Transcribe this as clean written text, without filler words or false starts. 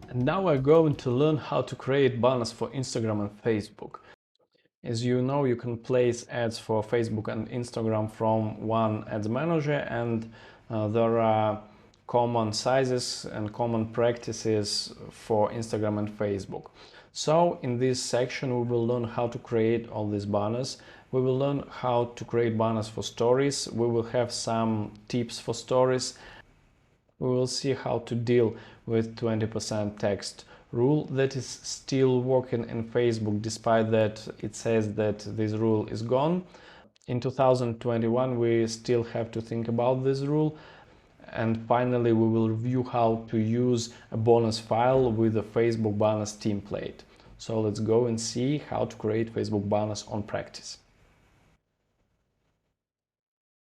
And now we're going to learn how to create banners for Instagram and Facebook. As you know, you can place ads for Facebook and Instagram from one ads manager, and there are common sizes and common practices for Instagram and Facebook. So in this section we will learn how to create all these banners. We will learn how to create banners for stories. We will have some tips for stories. We will see how to deal with 20% text rule that is still working in Facebook, despite that it says that this rule is gone. In 2021 we still have to think about this rule. And finally we will review how to use a bonus file with a Facebook banners template. So let's go and see how to create Facebook banners on practice.